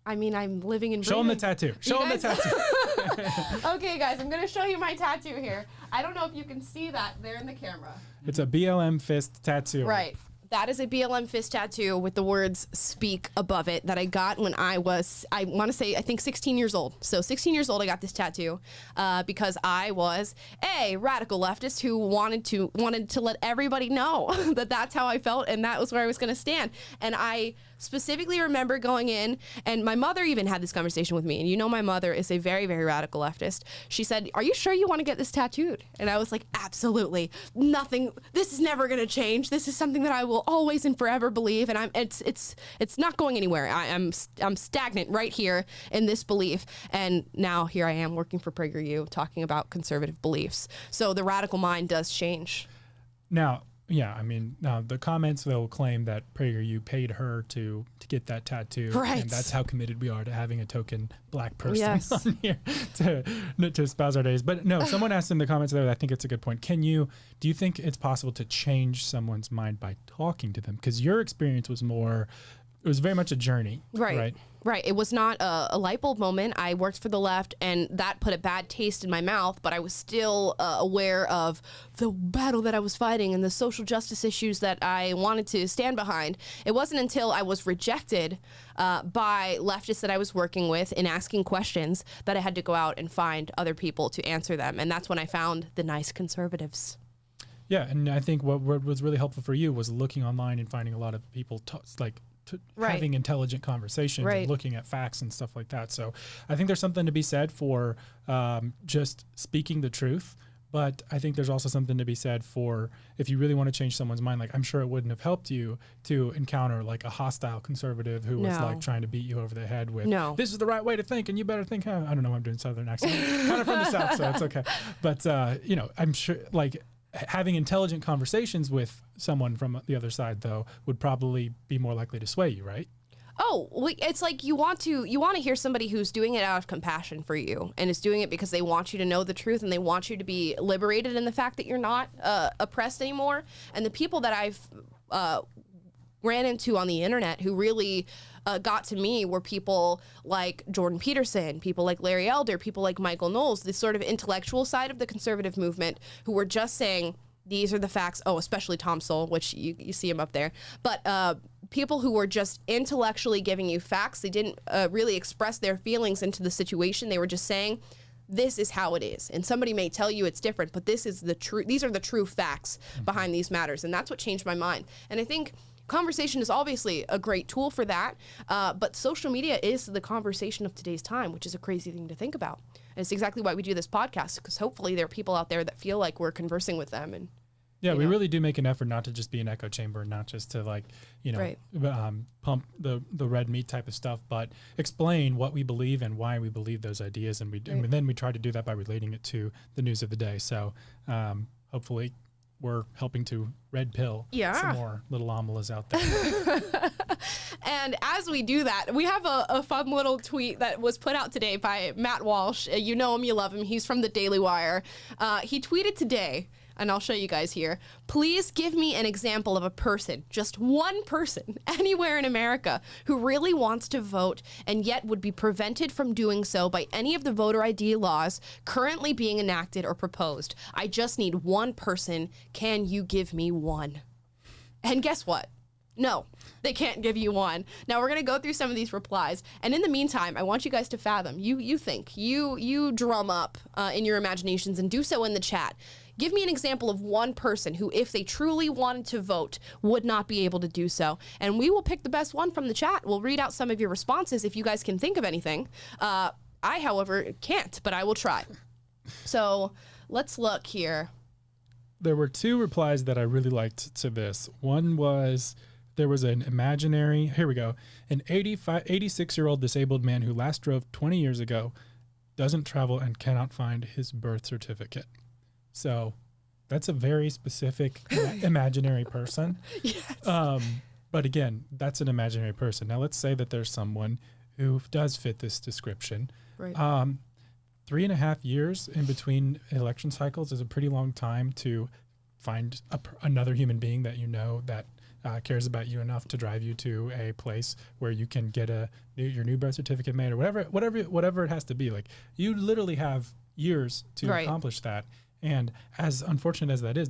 I mean, I'm living in... Show them the tattoo. Show them the tattoo. Okay, guys, I'm going to show you my tattoo here. I don't know if you can see that there in the camera. It's a BLM fist tattoo. Right. That is a BLM fist tattoo with the words "speak" above it that I got when I was, I want to say, I think 16 years old. So 16 years old, I got this tattoo because I was a radical leftist who wanted to let everybody know that that's how I felt and that was where I was going to stand. And I specifically remember going in, and my mother even had this conversation with me. And you know, my mother is a very, very radical leftist. She said, "Are you sure you want to get this tattooed?" And I was like, "Absolutely. Nothing. This is never going to change. This is something that I will always and forever believe, and it's not going anywhere. I'm stagnant right here in this belief." And now here I am working for PragerU, talking about conservative beliefs. So the radical mind does change. Now, yeah, I mean, now the comments, they'll claim that PragerU paid her to get that tattoo, right? And that's how committed we are to having a token black person yes. on here to espouse our days. But no, someone asked in the comments there, I think it's a good point. Do you think it's possible to change someone's mind by talking to them? Because your experience was it was very much a journey, right? Right. It was not a light bulb moment. I worked for the left, and that put a bad taste in my mouth, but I was still aware of the battle that I was fighting and the social justice issues that I wanted to stand behind. It wasn't until I was rejected by leftists that I was working with in asking questions that I had to go out and find other people to answer them. And that's when I found the nice conservatives. Yeah, and I think what was really helpful for you was looking online and finding a lot of people having intelligent conversations and looking at facts and stuff like that. So I think there's something to be said for just speaking the truth. But I think there's also something to be said for if you really want to change someone's mind. Like, I'm sure it wouldn't have helped you to encounter like a hostile conservative who was like trying to beat you over the head with, this is the right way to think and you better think. I don't know why I'm doing Southern accent. Kind of from the South, so it's okay. But, I'm sure like having intelligent conversations with someone from the other side, though, would probably be more likely to sway you, right? Oh, it's like you want to hear somebody who's doing it out of compassion for you and is doing it because they want you to know the truth and they want you to be liberated in the fact that you're not oppressed anymore. And the people that I've ran into on the internet who really got to me were people like Jordan Peterson, people like Larry Elder, people like Michael Knowles, this sort of intellectual side of the conservative movement who were just saying, these are the facts. Oh, especially Tom Sowell, which you see him up there. But people who were just intellectually giving you facts. They didn't really express their feelings into the situation. They were just saying, this is how it is. And somebody may tell you it's different, but this is the true, these are the true facts behind these matters. And that's what changed my mind. And I think conversation is obviously a great tool for that, but social media is the conversation of today's time, which is a crazy thing to think about. And it's exactly why we do this podcast, because hopefully there are people out there that feel like we're conversing with them. And yeah, we really do make an effort not to just be an echo chamber, not just to pump the red meat type of stuff, but explain what we believe and why we believe those ideas. And and then we try to do that by relating it to the news of the day. So hopefully we're helping to red pill some more little Amalas out there. And as we do that, we have a fun little tweet that was put out today by Matt Walsh. You know him, you love him. He's from the Daily Wire. He tweeted today, and I'll show you guys here. Please give me an example of a person, just one person, anywhere in America who really wants to vote and yet would be prevented from doing so by any of the voter ID laws currently being enacted or proposed. I just need one person. Can you give me one? And guess what? No, they can't give you one. Now we're going to go through some of these replies. And in the meantime, I want you guys to fathom. You think, you drum up in your imaginations and do so in the chat. Give me an example of one person who, if they truly wanted to vote, would not be able to do so. And we will pick the best one from the chat. We'll read out some of your responses if you guys can think of anything. I, however, can't, but I will try. So let's look here. There were two replies that I really liked to this. One was, there was an imaginary, here we go, an 86-year-old disabled man who last drove 20 years ago, doesn't travel and cannot find his birth certificate. So that's a very specific imaginary person. Yes. But again, that's an imaginary person. Now let's say that there's someone who does fit this description. Right. 3.5 years in between election cycles is a pretty long time to find another human being that you know that cares about you enough to drive you to a place where you can get your new birth certificate made or whatever it has to be. Like, you literally have years to accomplish that. And as unfortunate as that is,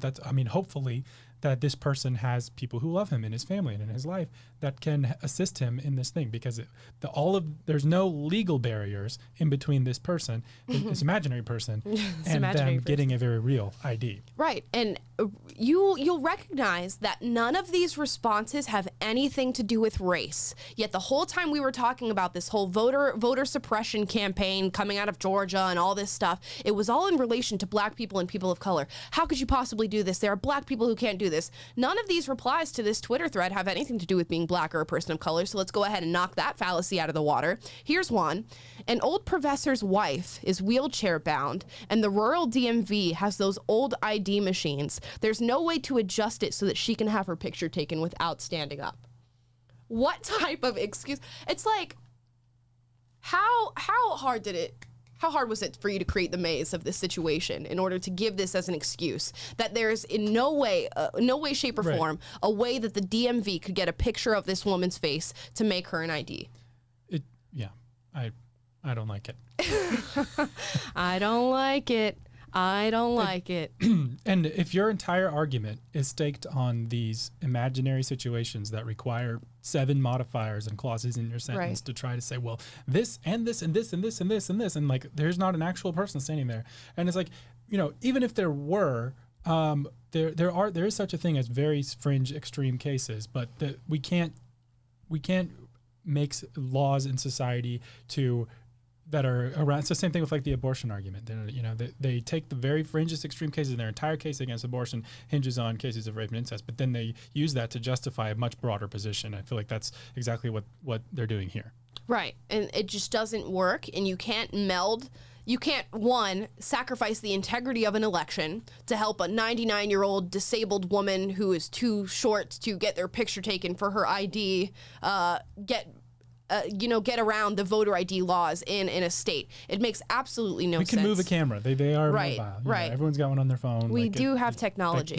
hopefully that this person has people who love him in his family and in his life that can assist him in this thing, because there's no legal barriers in between this person, this imaginary person, and them getting a very real ID. Right. And you'll recognize that none of these responses have anything to do with race. Yet the whole time we were talking about this whole voter suppression campaign coming out of Georgia and all this stuff, it was all in relation to black people and people of color. How could you possibly do this? There are black people who can't do this. None of these replies to this Twitter thread have anything to do with being black or a person of color, so let's go ahead and knock that fallacy out of the water. Here's one. An old professor's wife is wheelchair bound, and the rural DMV has those old ID machines. There's no way to adjust it so that she can have her picture taken without standing up. What type of excuse? It's like, how hard was it for you to create the maze of this situation in order to give this as an excuse that there's in no way, shape, or form a way that the DMV could get a picture of this woman's face to make her an ID? I don't like it. I don't like it. I don't like it. And if your entire argument is staked on these imaginary situations that require 7 modifiers and clauses in your sentence to try to say, well, this and this and this and this and this and this, and like there's not an actual person standing there. And it's like, even if there were, there is such a thing as very fringe extreme cases, but we can't make laws in society that are around. It's the same thing with like the abortion argument. They take the very fringiest extreme cases, and their entire case against abortion hinges on cases of rape and incest, but then they use that to justify a much broader position. I feel like that's exactly what they're doing here. Right. And it just doesn't work, and you can't sacrifice the integrity of an election to help a 99-year-old disabled woman who is too short to get their picture taken for her ID, get around the voter ID laws in a state. It makes absolutely no sense. We can move a camera. They are mobile. Right. Everyone's got one on their phone. We do have technology.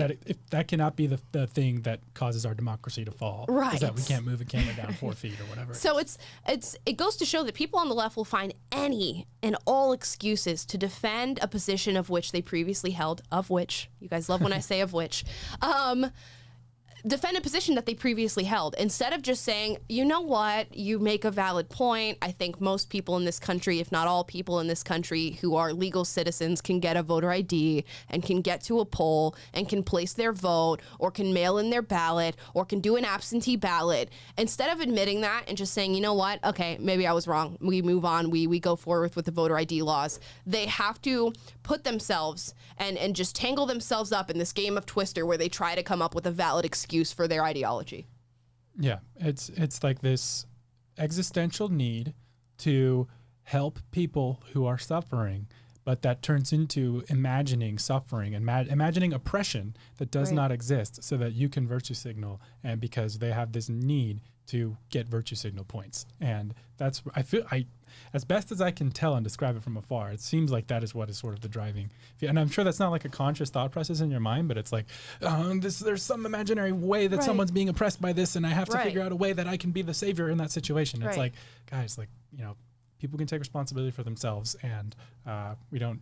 That cannot be the thing that causes our democracy to fall. Right. Is that we can't move a camera down 4 feet or whatever. So it goes to show that people on the left will find any and all excuses to defend a position of which they previously held, of which, you guys love when I say of which, defend a position that they previously held, instead of just saying, you know what, you make a valid point. I think most people in this country, if not all people in this country who are legal citizens, can get a voter ID and can get to a poll and can place their vote or can mail in their ballot or can do an absentee ballot. Instead of admitting that and just saying, you know what, okay, maybe I was wrong, we move on, we go forward with the voter ID laws, they have to put themselves and just tangle themselves up in this game of Twister where they try to come up with a valid excuse for their ideology. Yeah, it's like this existential need to help people who are suffering, but that turns into imagining suffering and imagining oppression that does not exist, so that you can virtue signal, and because they have this need to get virtue signal points. And that's, as best as I can tell and describe it from afar, it seems like that is what is sort of the driving. And I'm sure that's not like a conscious thought process in your mind, but it's like, there's some imaginary way that someone's being oppressed by this, and I have to figure out a way that I can be the savior in that situation. It's like, guys, like, you know, people can take responsibility for themselves, and we don't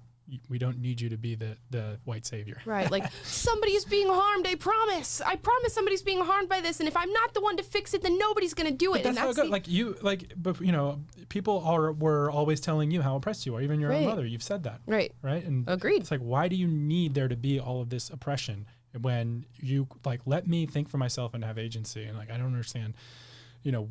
need you to be the white savior. Right, like, somebody is being harmed, I promise somebody's being harmed by this, and if I'm not the one to fix it, then nobody's gonna do it. But that's how it goes. But you know, people were always telling you how oppressed you are, even your own mother. You've said that. Right. And agreed. It's like, why do you need there to be all of this oppression when you, like, let me think for myself and have agency? And like, I don't understand, you know,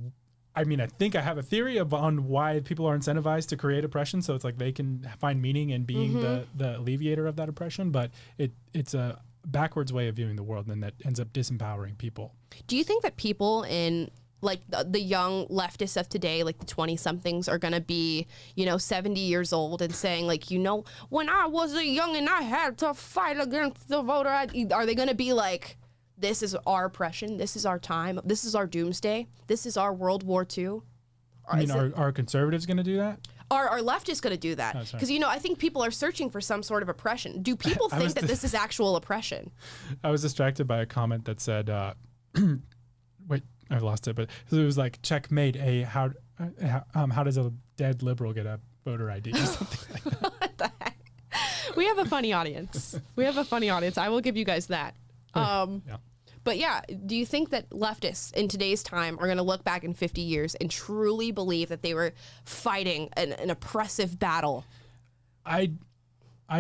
I mean, I think I have a theory on why people are incentivized to create oppression. So it's like they can find meaning in being the alleviator of that oppression. But it's a backwards way of viewing the world, and that ends up disempowering people. Do you think that people in, like, the young leftists of today, like the 20-somethings, are going to be, you know, 70 years old and saying, like, you know, when I was a youngin', I had to fight against the voter ID? Are they going to be like, this is our oppression, this is our time, this is our doomsday, this is our World War II? I mean, are conservatives going to do that? Are leftists going to do that? Because, you know, I think people are searching for some sort of oppression. Do people think that this is actual oppression? I was distracted by a comment that said, wait, I lost it, but it was like, checkmate, how does a dead liberal get a voter ID or something like that? What the heck? We have a funny audience. I will give you guys that. But yeah, do you think that leftists in today's time are going to look back in 50 years and truly believe that they were fighting an oppressive battle? I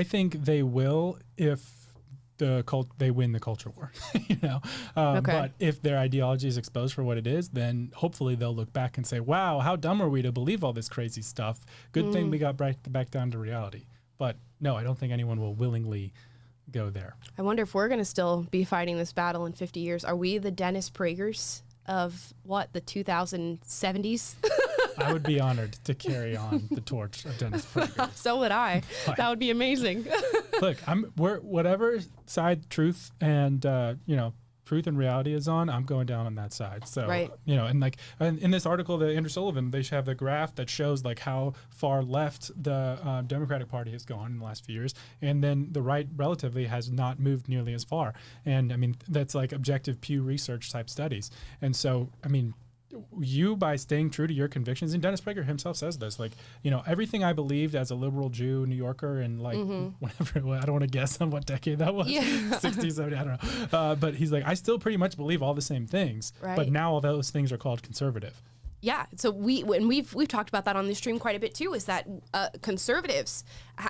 think they will if they win the culture war, you know. But if their ideology is exposed for what it is, then hopefully they'll look back and say, "Wow, how dumb are we to believe all this crazy stuff? Good thing we got back down to reality." But no, I don't think anyone will willingly go there. I wonder if we're going to still be fighting this battle in 50 years. Are we the Dennis Pragers of the 2070s? I would be honored to carry on the torch of Dennis Prager. So would I. That would be amazing. Look, we're whatever side truth and you know, truth and reality is on, I'm going down on that side. So, you know, and like in this article, the Andrew Sullivan, they have the graph that shows like how far left the Democratic Party has gone in the last few years. And then the right relatively has not moved nearly as far. And I mean, that's like objective Pew Research type studies. And so, I mean, you, by staying true to your convictions, and Dennis Prager himself says this, like, you know, everything I believed as a liberal Jew, New Yorker, and like whenever, I don't want to guess on what decade that was, 60s, 70s, I don't know. But he's like, I still pretty much believe all the same things, but now all those things are called conservative. Yeah, so we've talked about that on the stream quite a bit too, is that conservatives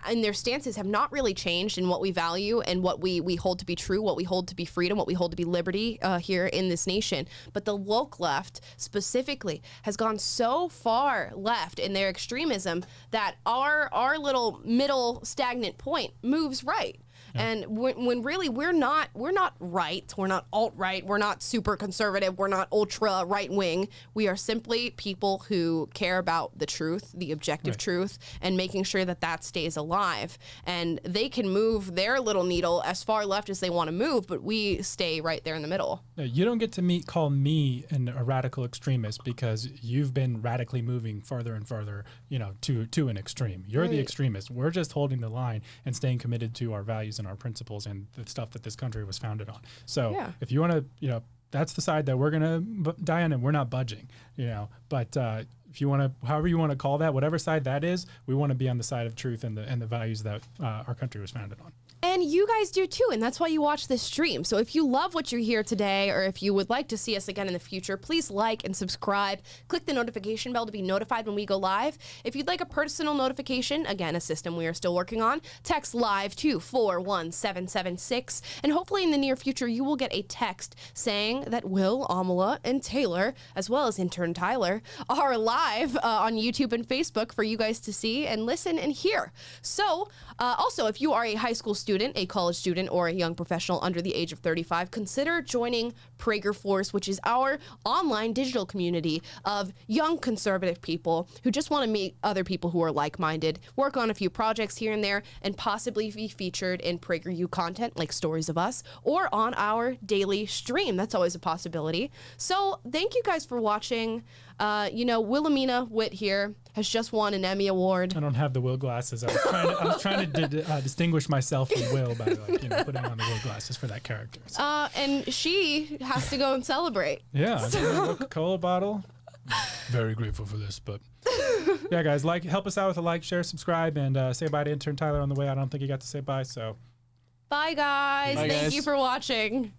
and their stances have not really changed in what we value and what we hold to be true, what we hold to be freedom, what we hold to be liberty here in this nation. But the woke left specifically has gone so far left in their extremism that our little middle stagnant point moves right. And when really we're not right, we're not alt-right, we're not super conservative, we're not ultra right-wing. We are simply people who care about the truth, the objective truth, and making sure that that stays alive. And they can move their little needle as far left as they want to move, but we stay right there in the middle. No, you don't get to call me a radical extremist because you've been radically moving further and further, you know, to an extreme. You're the extremist. We're just holding the line and staying committed to our values and our principles and the stuff that this country was founded on. So if you want to, you know, that's the side that we're going to die on, and we're not budging, you know. But if you want to, however you want to call that, whatever side that is, we want to be on the side of truth and the values that our country was founded on. And you guys do too, and that's why you watch this stream. So if you love what you hear today, or if you would like to see us again in the future, please like and subscribe. Click the notification bell to be notified when we go live. If you'd like a personal notification, again, a system we are still working on, text live to 41776, and hopefully in the near future you will get a text saying that Will, Amala, and Taylor, as well as intern Tyler, are live on YouTube and Facebook for you guys to see and listen and hear. So, also, if you are a high school student, a college student, or a young professional under the age of 35, consider joining PragerFORCE, which is our online digital community of young conservative people who just want to meet other people who are like-minded, work on a few projects here and there, and possibly be featured in PragerU content like Stories of Us or on our daily stream. That's always a possibility. So thank you guys for watching. You know, Will-amina Witt here has just won an Emmy Award. I don't have the Will glasses. I was trying to distinguish myself from Will by putting on the Will glasses for that character. So. And she has to go and celebrate. Yeah, a Coca-Cola bottle. Very grateful for this, but yeah, guys, help us out with a like, share, subscribe, and say bye to intern Tyler on the way out. I don't think he got to say bye, so bye, guys. Bye, Thank guys. you for watching.